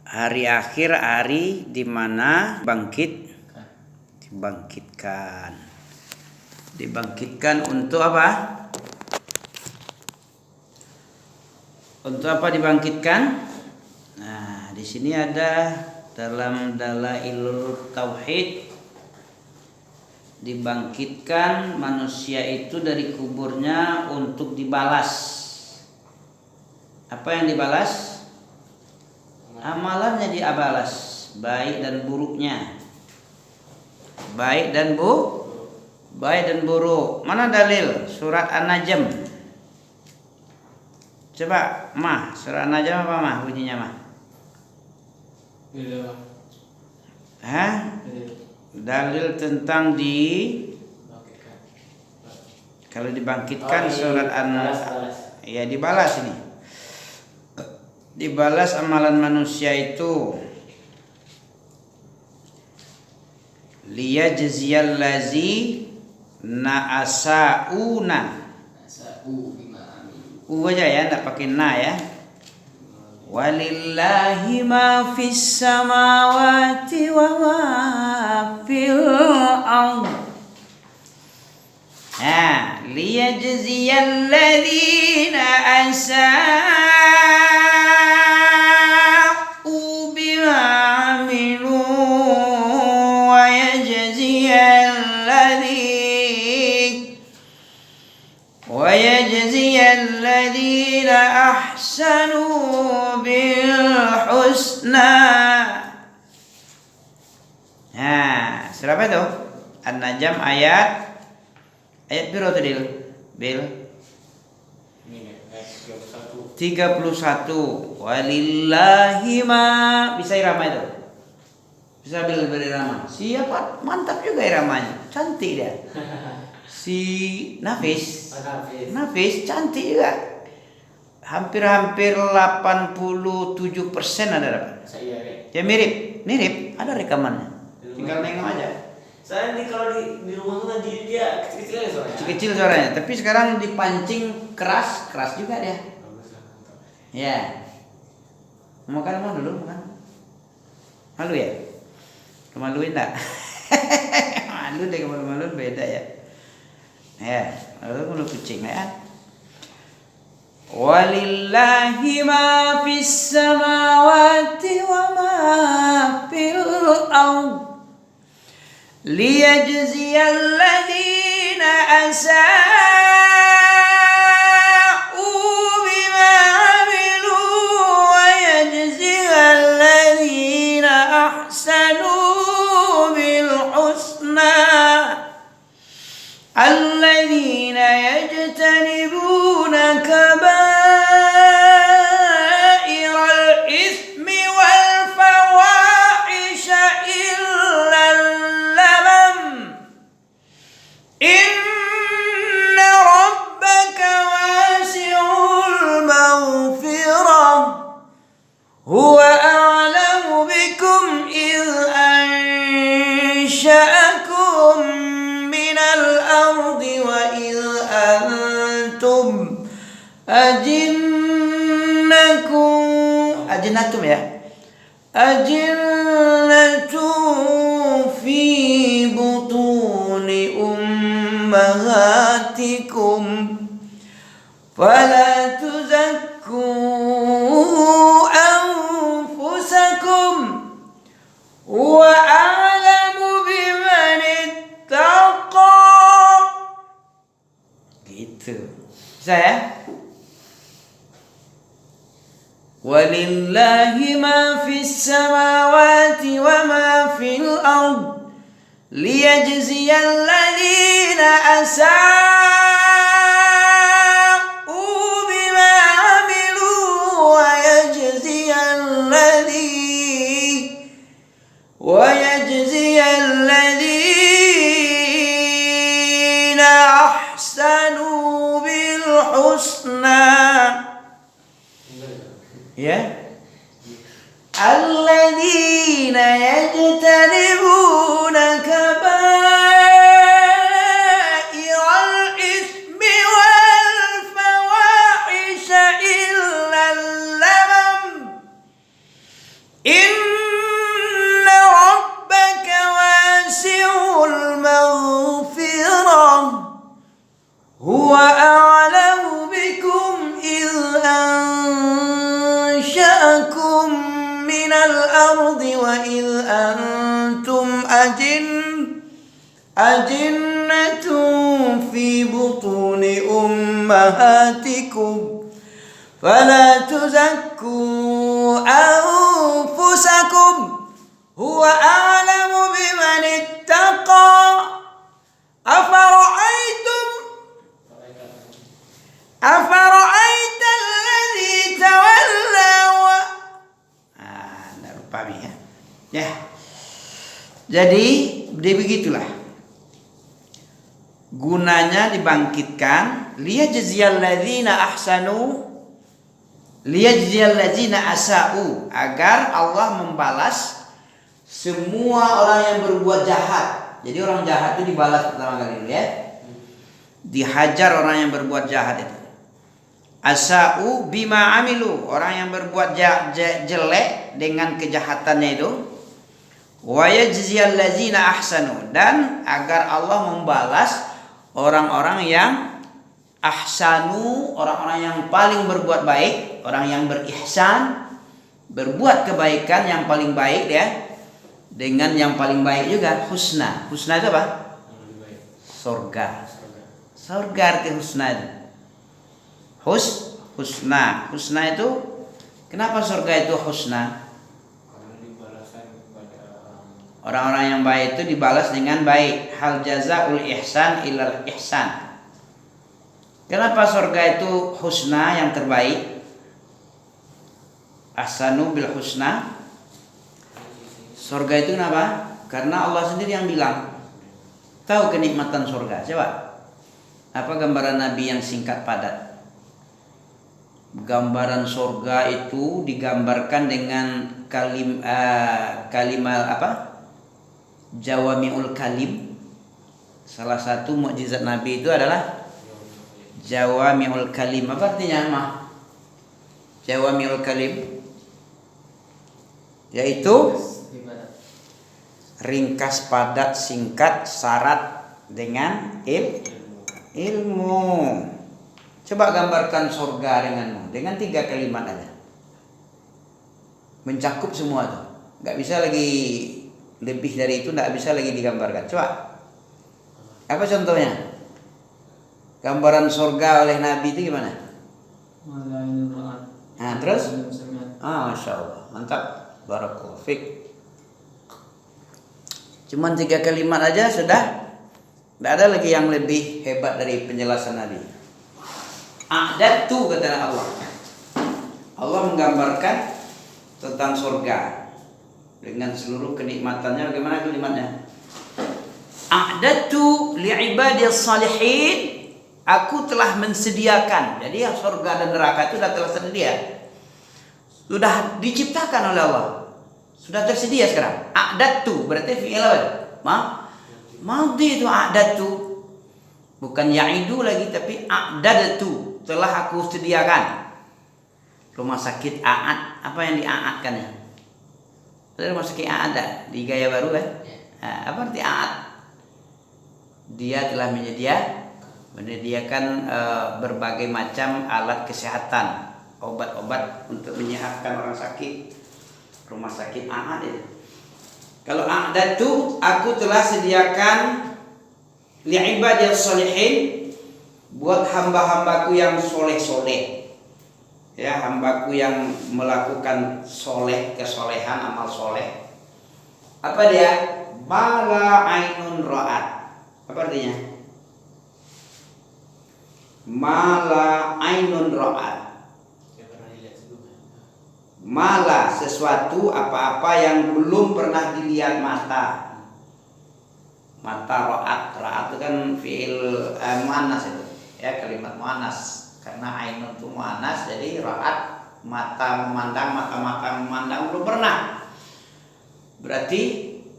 Hari akhir, hari di mana dibangkitkan untuk apa? Untuk apa dibangkitkan? Nah, di sini ada dalam Dalailul Tauhid, dibangkitkan manusia itu dari kuburnya untuk dibalas. Apa yang dibalas? Amalannya dibalas, baik dan buruknya. Baik dan buruk. Mana dalil? Surat An-Najm. Coba, surat An-Najm apa bunyinya, Dalil tentang kalau dibangkitkan surat An-Najm. Ya, dibalas ini. Dibalas amalan manusia itu. Liyajziyal lazi na'asauna. Aja ya, enggak pakai na ya. Walillahi ma fis samawati wa ma fil ardh. Liyajziyal ladzina asa'u bima amilu wa yajziyal ladzina ahsanu bil husna. Surah apa itu? An-Najm ayat berapa tadi, Bil? 31. Walillahi ma. Bisa irama itu? Bisa Bil berirama? Siapa? Mantap juga iramanya. Cantik dia. Si Nafis cantik juga. Hampir 87% ada dapat. Ya mirip. Ada rekamannya. Tinggal nengok aja. Saya kalau di rumah tuh nanti dia kecil-kecil suaranya. Kecil suaranya, tapi sekarang dipancing keras juga dia. Ya. Mau dulu makan. Malu ya? Kemaluin enggak? Malu deh, kemalu beda ya. Ya, lalu kucing ya. Walillahi ma fis samawati wa ma fil ardh. Liyajziyal ladzina asa'u bima amilu wa yajziyal ladzina ahsanu bil husna. Alladzina yajtanibuna kaba'iral itsmi wal fawahisha illal lamam. Inna rabbaka wasi'ul maghfirah. Huwa a'lamu bikum idh ansha'akum minal ardi wa idh antum ajinnatun fi butuni ummahatikum fala tuzakku anfusakum wa a'lamu biman ittaqa. Gitu. Bisa ya? Walillahi ma fis samawati wa ma fil ardh. Liyajziyal ladzina asa'u bima amilu wa yajziyal ladzina ahsanu bil husna. Ya. Alladzina yajtanibuna kaba'iral itsmi wal fawahisha illal lamam. وإذ أنتم أجنة في بطون أمهاتكم فلا تزكوا أنفسكم هو أعلم بمن اتقى أفرأيت الذي تولى Nah, paham ya? Ya. Jadi begitulah. Gunanya dibangkitkan liyajziyal ladzina ahsanu liyajziyal ladzina asa'u, agar Allah membalas semua orang yang berbuat jahat. Jadi orang jahat itu dibalas pertama kali, ya. Dihajar orang yang berbuat jahat itu. Asa'u bima amilu, orang yang berbuat jelek dengan kejahatannya itu. Wa yajziyal ladzina ahsanu, dan agar Allah membalas orang-orang yang ahsanu, orang-orang yang paling berbuat baik, orang yang berihsan, berbuat kebaikan yang paling baik, ya. Dengan yang paling baik juga husna. Husna itu apa? Surga. Surga arti husna itu. Husna. Husna itu, kenapa surga itu husna? Orang-orang yang baik itu dibalas dengan baik. Hal jazaul ihsan ilal ihsan. Kenapa surga itu husna, yang terbaik? Ahsanu bil husna. Surga itu kenapa? Karena Allah sendiri yang bilang. Tahu kenikmatan surga? Coba. Apa gambaran Nabi yang singkat padat? Gambaran surga itu digambarkan dengan kalimat apa? Jawami'ul kalim. Salah satu mukjizat Nabi itu adalah Jawami'ul kalim. Apa artinya, Jawami'ul kalim? Yaitu ringkas, padat, singkat, syarat dengan ilmu. Coba gambarkan surga denganmu dengan 3 kalimat aja. Mencakup semua tuh. Nggak bisa lagi lebih dari itu, nggak bisa lagi digambarkan. Coba. Apa contohnya? Gambaran surga oleh Nabi itu gimana? Nah, terus? Masya Allah, mantap. Barakallahu fiik. Cuman 3 kalimat aja sudah. Tidak ada lagi yang lebih hebat dari penjelasan Nabi. A'dadtu, kata Allah. Allah menggambarkan tentang surga dengan seluruh kenikmatannya. Bagaimana kalimatnya? A'dadtu li'ibadiyas salihin. Aku telah mensediakan. Jadi surga dan neraka itu sudah telah tersedia. Sudah diciptakan oleh Allah. Sudah tersedia sekarang. A'dadtu berarti fi'il apa? Madhi itu a'dadtu. Bukan ya'idu lagi, tapi a'dadtu. Telah aku sediakan. Rumah sakit a'ad, apa yang di'aadkan ya? Rumah sakit a'ad di Gaya Baru kan? Nah, apa arti a'ad? Dia telah menyediakan berbagai macam alat kesehatan, obat-obat untuk menyehatkan orang sakit. Rumah sakit a'ad itu. Kalau a'dadtu, aku telah sediakan li'ibadiyas sholihin, buat hamba-hambaku yang soleh-soleh, ya, hambaku yang melakukan soleh, kesolehan, amal soleh. Apa dia? Mala ainun ra'at. Apa artinya? Mala ainun ra'at. Mala, sesuatu apa-apa yang belum pernah dilihat mata. Mata ra'at. Ra'at itu kan fi'il muannas itu. Ya, kalimat muannas. Karena ainun itu muannas, jadi ra'at, mata memandang, mata memandang belum pernah. Berarti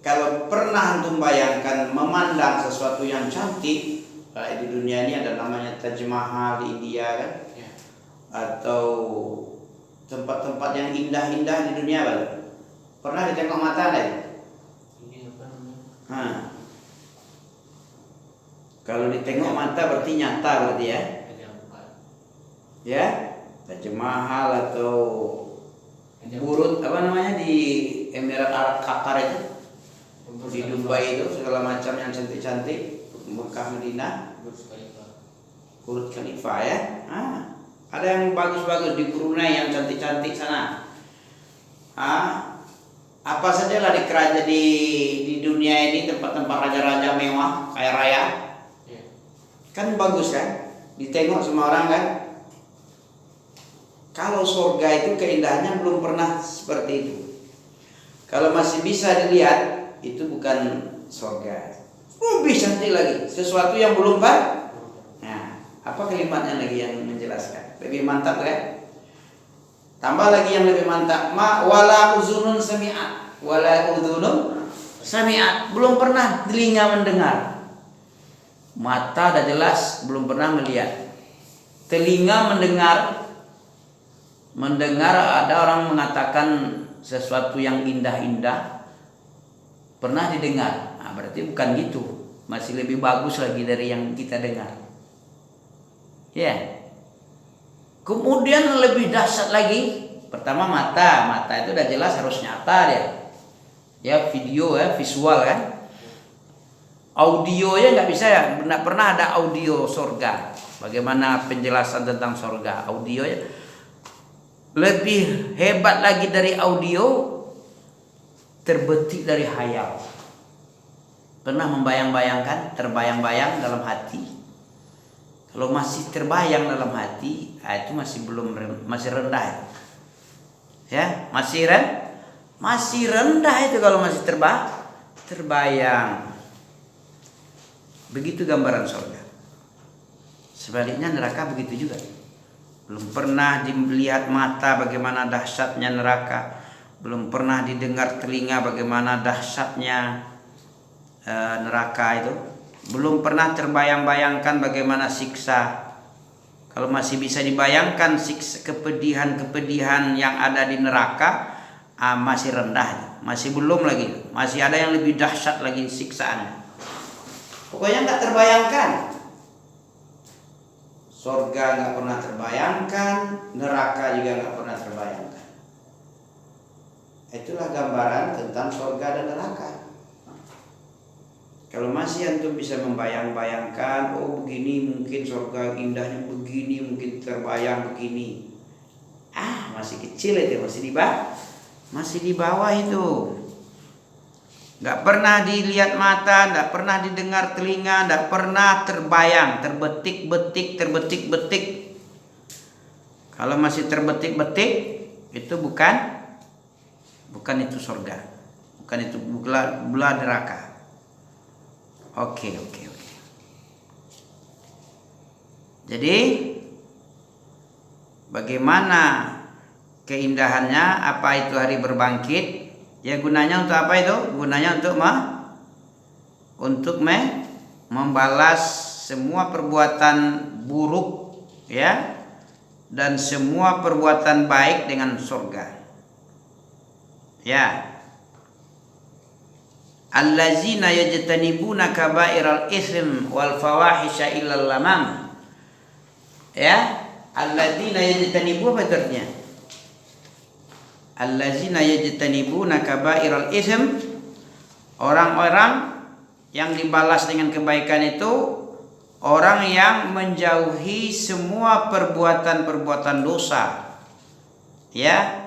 kalau pernah antum bayangkan memandang sesuatu yang cantik, di dunia ini ada namanya Taj Mahal di India kan, atau tempat-tempat yang indah-indah di dunia, pernah ditengok mata kan? Kalau ditengok mata berarti nyata, berarti ya. Ya, Taj Mahal atau Burut apa namanya di Emirat Arab Qatar itu, di Dubai itu segala macam yang cantik-cantik, Mekah Madinah, Burj Khalifa ya. Ada yang bagus-bagus di Brunei yang cantik-cantik sana. Apa saja lah di kerajaan di dunia ini, tempat-tempat raja-raja mewah, kaya raya. Kan bagus kan? Ditengok semua orang kan? Kalau surga itu keindahannya belum pernah seperti itu. Kalau masih bisa dilihat, itu bukan surga. Lebih cantik lagi, sesuatu yang belum pernah. Nah, apa kalimatnya lagi yang menjelaskan? Lebih mantap kan? Tambah lagi yang lebih mantap. Wala uzunun sami'at. Wala uzunun sami'at. Belum pernah telinga mendengar. Mata dah jelas belum pernah melihat. Telinga mendengar ada orang mengatakan sesuatu yang indah-indah pernah didengar. Berarti bukan gitu. Masih lebih bagus lagi dari yang kita dengar. Ya. Kemudian lebih dahsyat lagi. Pertama mata itu udah jelas harus nyata dia. Ya video ya, visual kan. Audio ya nggak bisa ya, nggak pernah ada audio surga. Bagaimana penjelasan tentang surga? Audio ya lebih hebat lagi dari audio, terbetik dari hayal. Pernah membayang-bayangkan, terbayang-bayang dalam hati. Kalau masih terbayang dalam hati, itu masih rendah. Ya, masih rendah itu kalau masih terbayang. Begitu gambaran surga. Sebaliknya neraka begitu juga. Belum pernah dilihat mata bagaimana dahsyatnya neraka. Belum pernah didengar telinga bagaimana dahsyatnya neraka itu. Belum pernah terbayang-bayangkan bagaimana siksa. Kalau masih bisa dibayangkan siksa, kepedihan-kepedihan yang ada di neraka, masih rendah. Masih belum lagi. Masih ada yang lebih dahsyat lagi siksaannya. Pokoknya nggak terbayangkan. Surga nggak pernah terbayangkan, neraka juga nggak pernah terbayangkan. Itulah gambaran tentang surga dan neraka. Kalau masih antum bisa membayang-bayangkan, oh begini mungkin surga indahnya begini, mungkin terbayang begini. Masih kecil itu, masih di bawah itu. Gak pernah dilihat mata, gak pernah didengar telinga, gak pernah terbayang, terbetik-betik. Kalau masih terbetik-betik, itu bukan itu surga, bukan itu belah neraka. Oke. Jadi bagaimana keindahannya? Apa itu hari berbangkit? Ya gunanya untuk apa itu? Gunanya untuk membalas semua perbuatan buruk ya, dan semua perbuatan baik dengan surga. Ya. Allazina yajtanibuna kaba'iral itsm wal fawahisha illal lamam. Ya, allazina yajtanibu apa artinya? Allazina yajtanibuna kaba'iral itsm, orang-orang yang dibalas dengan kebaikan itu orang yang menjauhi semua perbuatan-perbuatan dosa. Ya.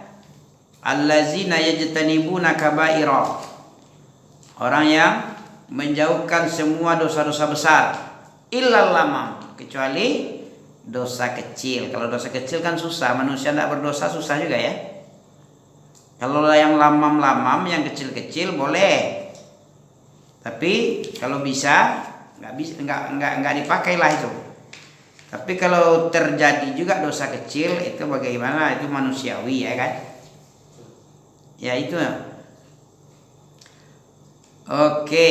Allazina yajtanibuna kaba'ira, orang yang menjauhkan semua dosa-dosa besar, illal lamam, kecuali dosa kecil. Kalau dosa kecil kan susah, manusia tidak berdosa susah juga ya. Kalau yang lamam-lamam, yang kecil-kecil boleh. Tapi kalau bisa nggak dipakailah itu. Tapi kalau terjadi juga dosa kecil itu bagaimana? Itu manusiawi ya kan? Ya itu. Oke.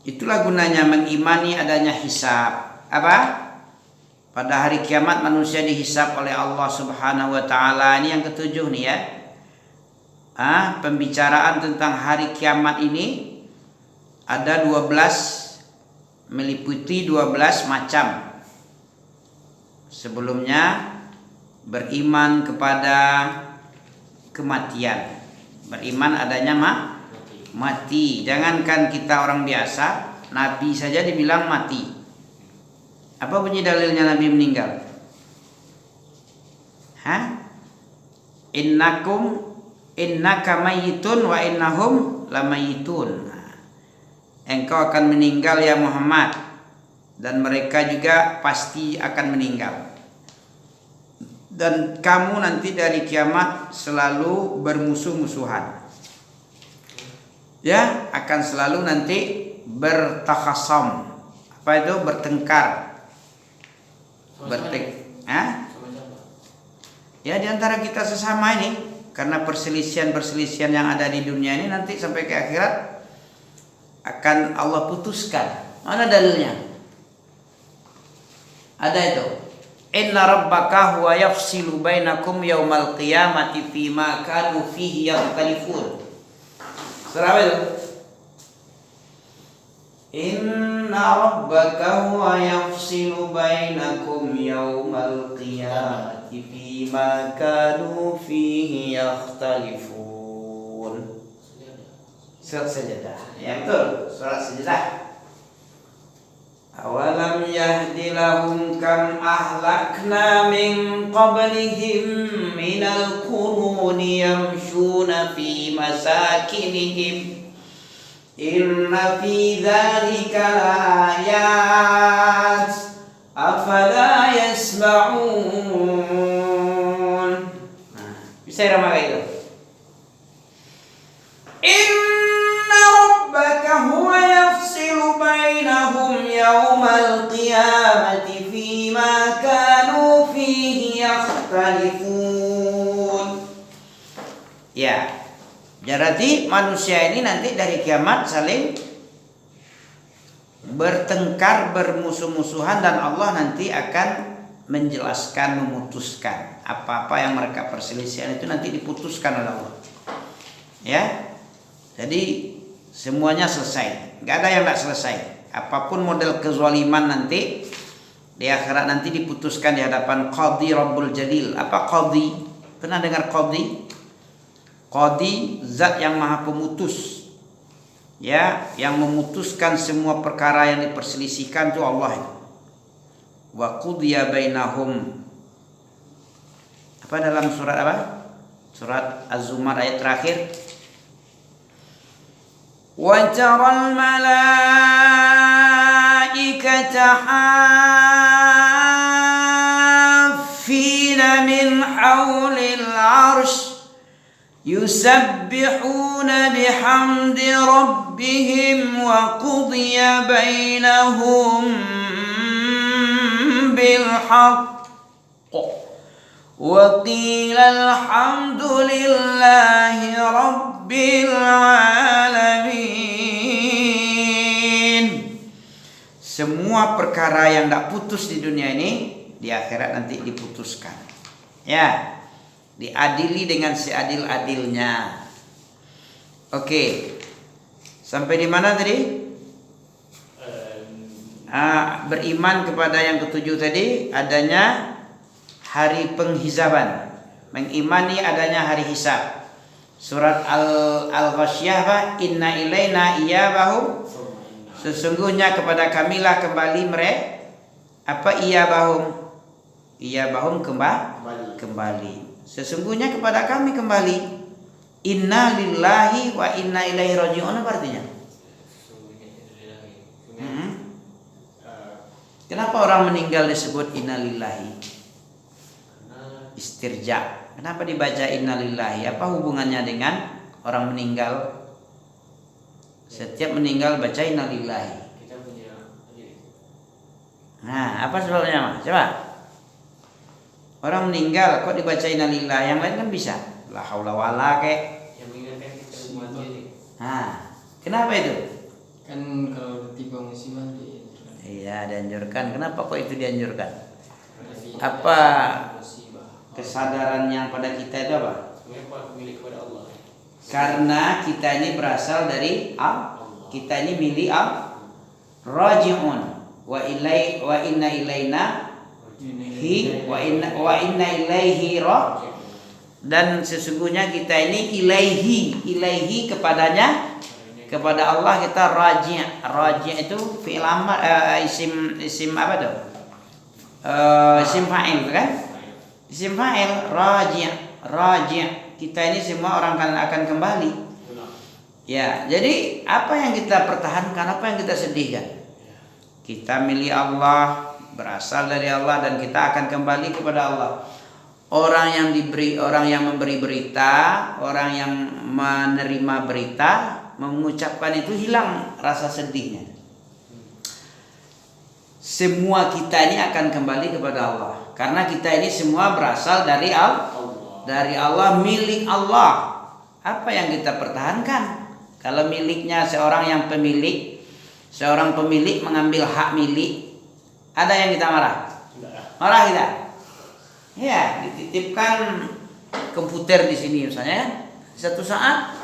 Itulah gunanya mengimani adanya hisab. Apa? Pada hari kiamat manusia dihisab oleh Allah Subhanahu wa taala. Ini yang ketujuh nih ya. Pembicaraan tentang hari kiamat ini ada 12, meliputi 12 macam. Sebelumnya beriman kepada kematian. Beriman adanya mati. Jangankan kita orang biasa, Nabi saja dibilang mati. Apa bunyi dalilnya Nabi meninggal? Innaka mayyitun wa innahum lamayitun. Engkau akan meninggal ya Muhammad, dan mereka juga pasti akan meninggal. Dan kamu nanti dari kiamat selalu bermusuh-musuhan. Ya, akan selalu nanti bertakhasam. Apa itu? Bertengkar. Ya, di antara kita sesama ini, karena perselisihan yang ada di dunia ini nanti sampai ke akhirat akan Allah putuskan. Mana dalilnya? Ada itu. Inna rabbaka huwa yafsilu bainakum yaumal qiyamati fima kanu fihi yakhtalifun. Surah apa itu? Inna rabbaka huwa yafsilu bainakum yaumal qiyamati fima kanu fihi yakhtalifun. Surat Sajadah. Ya betul, surat Sajadah. Awalam yahdi lahum kam ahlakna min qablihim minal quruni yamshuna fi masakinihim inna fi dzalika laayat afala yasma'un. Bisa irama itu. Inna rabbaka huwa yafsilu bainahum yawmal qiyamati fima kanu fihi yakhtalifun. Ya, berarti manusia ini nanti dari kiamat saling bertengkar, bermusuh-musuhan, dan Allah nanti akan menjelaskan, memutuskan apa-apa yang mereka perselisihan itu nanti diputuskan oleh Allah. Ya. Jadi semuanya selesai, nggak ada yang nggak selesai. Apapun model kezaliman nanti di akhirat nanti diputuskan di hadapan Qadhi Rabbul Jalil. Apa Qadhi? Pernah dengar Qadhi? Qadhi, zat yang maha pemutus. Ya, yang memutuskan semua perkara yang diperselisihkan itu Allah. Wa qudiya bainahum. Apa dalam surat apa? Surat Az-Zumar ayat terakhir. وَتَرَى الْمَلَائِكَةَ حَافِّينَ مِنْ حَوْلِ الْعَرْشِ يُسَبِّحُونَ بِحَمْدِ رَبِّهِمْ وَقُضِيَ بَيْنَهُمْ بِالْحَقِّ وَقِيلَ الْحَمْدُ لِلَّهِ رَبِّ الْعَالَمِينَ. Semua perkara yang tidak putus di dunia ini di akhirat nanti diputuskan. Ya, diadili dengan seadil-adilnya. Oke. Sampai di mana tadi? Beriman kepada yang ketujuh tadi, adanya hari penghisaban, mengimani adanya hari hisab. Surat Al-Ghasyiyah, inna ilaina iyabahum, sesungguhnya kepada kamilah kembali mereka. Apa iyabahum kembali. Sesungguhnya kepada kami kembali. Inna lillahi wa inna ilaihi raji'un. Apa artinya? Kenapa orang meninggal disebut inna lillahi? Istirja. Kenapa dibaca innalillahi? Apa hubungannya dengan orang meninggal? Setiap meninggal baca innalillahi. Nah, apa sebabnya? Coba. Orang meninggal kok dibaca innalillahi? Yang lain kan bisa. La haula wala kek. Yang mengingatkan kita semua jadi. Nah, kenapa itu? Kan kalau tiba musibah dianjurkan. Iya, dianjurkan. Kenapa kok itu dianjurkan? Apa kesadaran yang pada kita itu apa? Milik kepada Allah. Karena kita ini berasal dari kita ini milik raji'un wa inna ilaina hi wa inna ilaihi dan sesungguhnya kita ini ilaihi kepadanya, kepada Allah kita raji' itu fi'il amr, isim apa tuh? Isim fa'il kan? Isim fa'il raji'. Kita ini semua orang akan kembali. Ya, jadi apa yang kita pertahankan, apa yang kita sedihkan? Kita milik Allah, berasal dari Allah, dan kita akan kembali kepada Allah. Orang yang memberi berita, orang yang menerima berita, mengucapkan itu hilang rasa sedihnya. Semua kita ini akan kembali kepada Allah, karena kita ini semua berasal dari Allah, milik Allah. Apa yang kita pertahankan? Kalau miliknya seorang pemilik mengambil hak milik, ada yang kita marah? Marah kita? Ya, dititipkan komputer di sini misalnya kan. Satu saat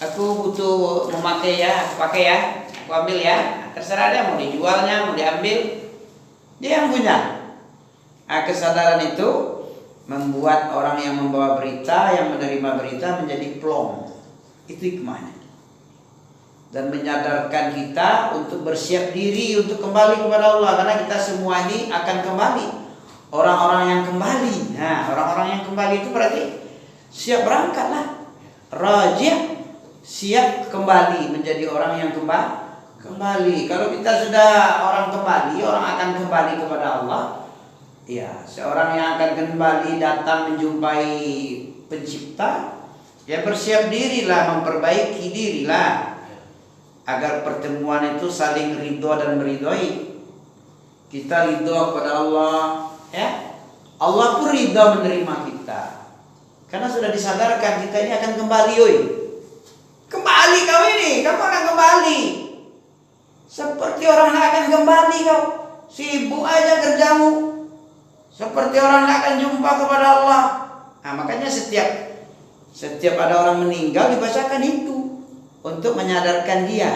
aku butuh memakai ya, aku pakai ya, aku ambil ya. Terserah dia mau dijualnya, mau diambil, dia yang punya. Kesadaran itu membuat orang yang membawa berita, yang menerima berita menjadi plong. Itu hikmahnya. Dan menyadarkan kita untuk bersiap diri untuk kembali kepada Allah, karena kita semua ini akan kembali. Orang-orang yang kembali. Nah, orang-orang yang kembali itu berarti siap berangkat lah. Raji', siap kembali menjadi orang yang kembali. Kalau kita sudah orang kembali, orang akan kembali kepada Allah. Ya, seorang yang akan kembali datang menjumpai pencipta, ya bersiap dirilah, memperbaiki dirilah, agar pertemuan itu saling ridho dan meridhoi. Kita ridho kepada Allah, ya. Allah pun ridho menerima kita, karena sudah disadarkan kita ini akan kembali, Kembali kau ini, kamu akan kembali. Seperti orang yang akan kembali kau. Sibuk aja kerjamu. Seperti orang yang akan jumpa kepada Allah. Nah, makanya setiap ada orang meninggal dibacakan itu untuk menyadarkan dia.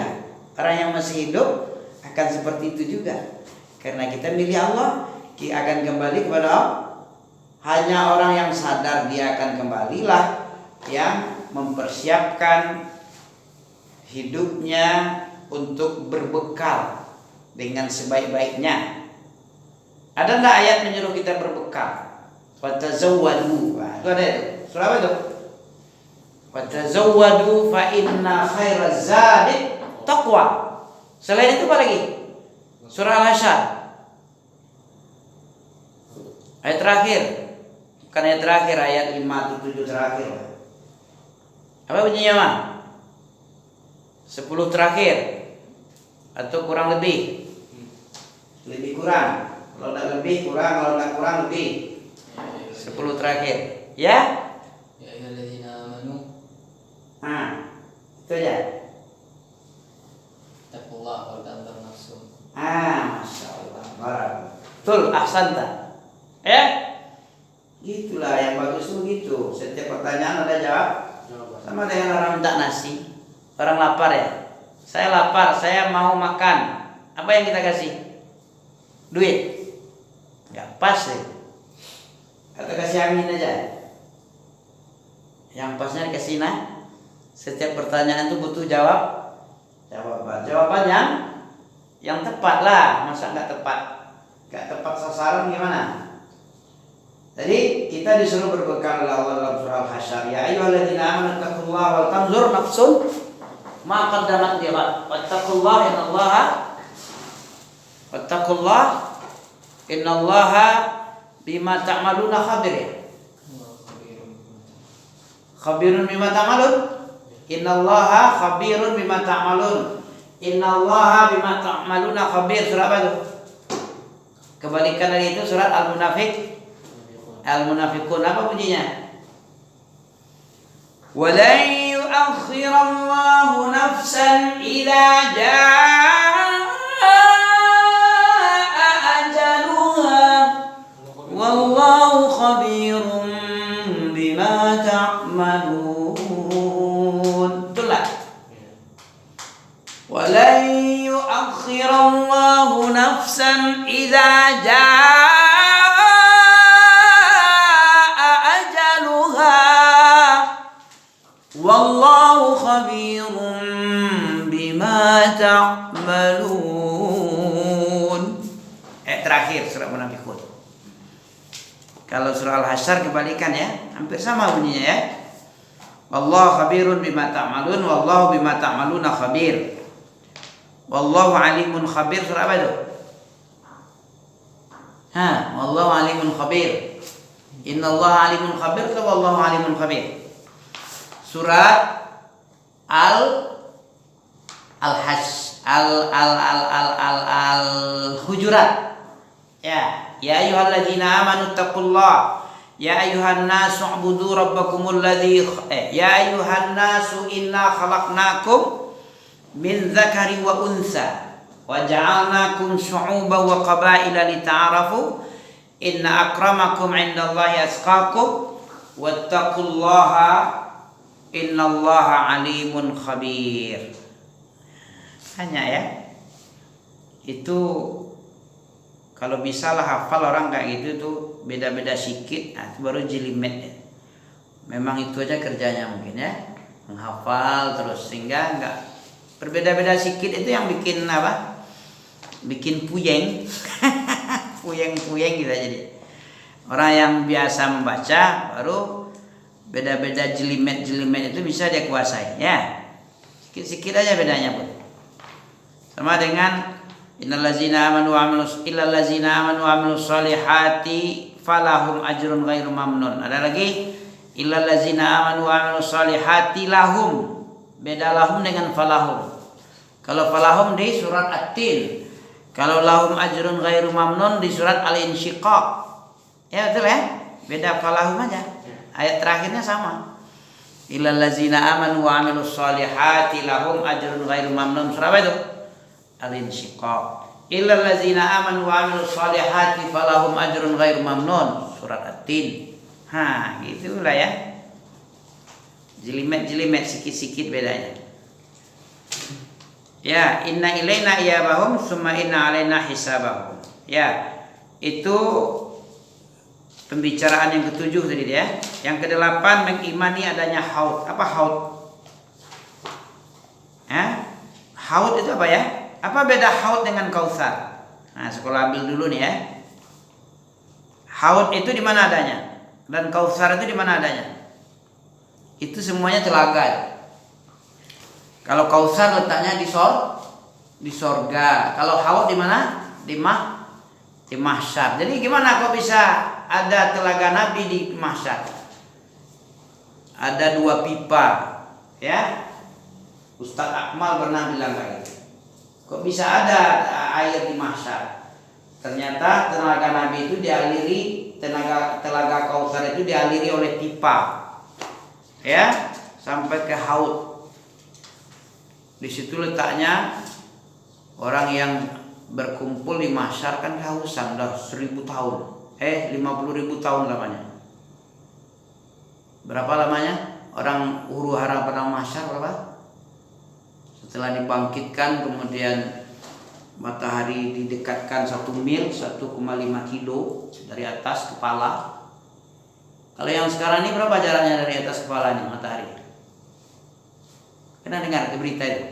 Orang yang masih hidup akan seperti itu juga. Karena kita milih Allah, kita akan kembali kepada Allah. Hanya orang yang sadar dia akan kembalilah yang mempersiapkan hidupnya untuk berbekal dengan sebaik-baiknya. Ada enggak ayat menyuruh kita berbekal? Fatazawwadu. Itu ada itu. Surah apa itu? Fatazawwadu fa inna khairaz zadi taqwa. Selain itu apa lagi? Surah Al-Hasyr. Ayat terakhir. Bukan ayat terakhir, ayat 5 atau 7 terakhir. Apa bunyinya, Mas? 10 terakhir atau kurang lebih? Lebih kurang. Kalau tidak lebih kurang, kalau tidak kurang lebih. 10 terakhir. Ya? Ya ayyuhalladzina amanu. Itu aja. Taqullaha wal tanzur nafsum. Masya Allah. Betul, ahsanta. Ya? Gitulah yang bagus tuh gitu. Setiap pertanyaan ada jawab. Sama dengan orang minta nasi. Orang lapar ya. Saya lapar, saya mau makan. Apa yang kita kasih? Duit. Gak pas deh. Atau kasih angin aja. Yang pasnya dikasih setiap pertanyaan itu butuh jawaban yang tepat lah. Masa nggak tepat? Nggak tepat sasaran gimana? Jadi kita disuruh berbekal oleh Allah dalam surah Al-Hasyr. Ya ayyuhalladzina amanu taqullaha wal tanzur nafsun ma qaddamat lighad. Wattaqullaha bima ta'maluna khabir. Khabirun bima ta'malun. Innallaha khabirun bima ta'malun. Innallaha bima ta'maluna khabir. Surah apa itu? Kebalikan dari itu surat Al-Munafiqun. Apa bunyinya? Walan yu'akhirallahu nafsan idza jaa ajaluha wallahu khabirum bima ta'malun. Itulah. Walan yu'akhirallahu nafsan idza jaa ajaluha Kalau surah Al-Hasyr kebalikan ya, hampir sama bunyinya ya. Wallahu khabirun bima ta'malun, wallahu bima ta'maluna khabir. Wallahu alimun khabir, surah apa itu? Wallahu alimun khabir. Innallaha alimun khabir, wallahu alimun khabir. Surat Al-Hujurat. Ya ayyuhalladzina amanu taqullah. Ya ayuhan nasu ubudu rabbakumul ladzi ya ayuhan nasu inna khalaqnakum min dzakari wa unsa wa ja'alnakum syu'uban wa qabaila lita'arafu inna akramakum 'indallahi atqakum wattaqullaha innallaha alimun khabir. Hanya ya. Itu kalau bisa lah hafal orang kayak gitu tuh beda-beda sikit, itu baru jelimet ya. Memang itu aja kerjanya mungkin ya, menghafal terus sehingga enggak berbeda-beda sikit itu yang bikin apa? Bikin puyeng, puyeng gitu jadi. Orang yang biasa membaca baru beda-beda jelimet itu bisa dia kuasai ya. Sikit-sikit aja bedanya pun. Sama dengan illallazina amanu wa amilus solihati falahum ajrun ghairu mamnun. Ada lagi illallazina amanu wa amilus solihati lahum. Beda lahum dengan falahum. Kalau falahum di surat At-Tin, kalau lahum ajrun ghairu mamnun di surat Al-Insyiqaq. Ya betul ya? Beda falahum aja. Ayat terakhirnya sama. Illallazina amanu wa amilus solihati lahum ajrun ghairu mamnun. Surah apa itu? Al-Insyiqaq. Illal ladzina amanu wa 'amilus shalihati falahum ajrun ghairu mamnun. Surat At-Tin. Gitulah ya. Jelimet sikit-sikit bedanya. Ya, inna ilaina iyabahum summa inna alaina hisabahum. Ya, itu pembicaraan yang ketujuh tadi ya. Yang kedelapan mengimani adanya haud. Apa haud? Haud itu apa ya? Apa beda haud dengan kautsar? Sekolah ambil dulu nih ya. Haud itu di mana adanya? Dan kautsar itu di mana adanya? Itu semuanya telaga. Kalau kautsar letaknya di sorga. Kalau haud di mana? Di mahsyar. Jadi gimana kok bisa ada telaga Nabi di mahsyar? Ada 2 pipa, ya. Ustaz Akmal pernah bilang kayak gitu. Kok bisa ada air di mahsyar? Ternyata telaga Nabi itu dialiri, telaga Kautsar itu dialiri oleh pipa, ya, sampai ke haud. Di situ letaknya orang yang berkumpul di mahsyar kan kehausan udah 1000 tahun, 50.000 tahun lamanya. Berapa lamanya? Orang huru hara pada mahsyar berapa? Setelah dibangkitkan kemudian matahari didekatkan 1 mil 1,5 kilo dari atas kepala. Kalau yang sekarang ini berapa jaraknya dari atas kepala nih matahari? Pernah dengar ke berita itu?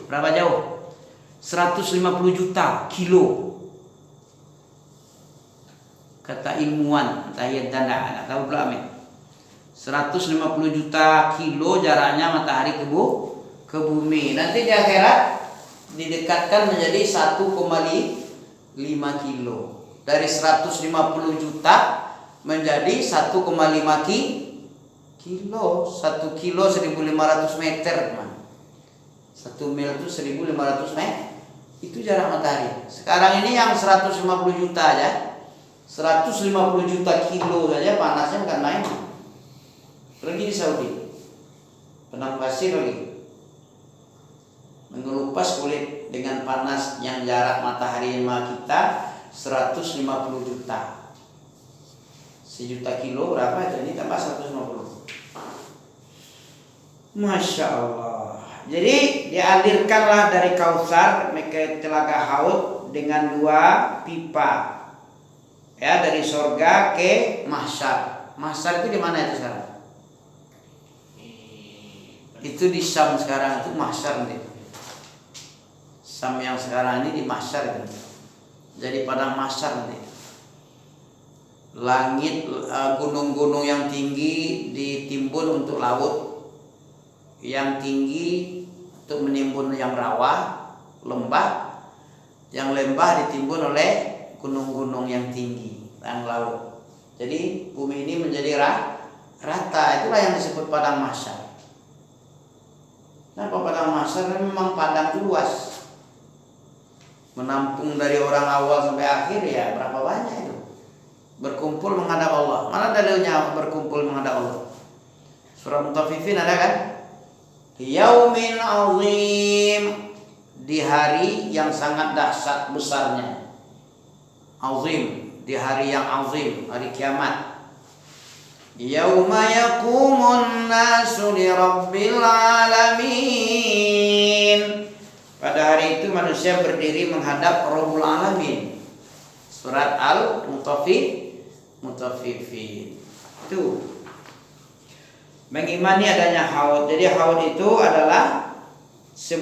Berapa jauh? 150 juta kilo. Kata ilmuwan, Tahiyat Danda, enggak tahu pula amin. 150 juta kilo jaraknya matahari ke bumi. Nanti di akhirat didekatkan menjadi 1,5 kilo. Dari 150 juta menjadi 1,5 kilo. 1 kilo 1.500 meter. 1 mil itu 1.500 meter. Itu jarak matahari. Sekarang ini yang 150 juta aja, 150 juta kilo saja panasnya bukan main. Pergi di Saudi, padang pasir lagi, mengelupas kulit dengan panas yang jarak matahari sama kita 150 juta. 1 juta kilo berapa itu? Ini tambah 150. Masya Allah. Jadi dialirkanlah dari Kautsar ke telaga Haud dengan 2 pipa, ya, dari sorga ke mahsyar. Mahsyar itu di mana itu sekarang? Itu di Syam sekarang, itu mahsyar nanti. Syam yang sekarang ini di mahsyar itu. Jadi padang mahsyar nanti. Langit, gunung-gunung yang tinggi ditimbun untuk laut, yang tinggi untuk menimbun yang rawa, lembah, yang lembah ditimbun oleh gunung-gunung yang tinggi, yang laut. Jadi bumi ini menjadi rata, itulah yang disebut padang mahsyar. Kenapa padang mahsyar? Memang padang itu luas, menampung dari orang awal sampai akhir, ya berapa banyak itu berkumpul menghadap Allah. Mana dalilnya berkumpul menghadap Allah? Surah Mutaffifin ada kan? Yaumin azim, di hari yang sangat dahsyat besarnya. Azim, di hari yang azim, hari kiamat. Yauma yaqumun nasu li rabbil alamin. Pada hari itu manusia berdiri menghadap Rabbul Alamin. Surat Al-Mutaffifin. Itu mengimani adanya haud. Jadi haud itu adalah sebuah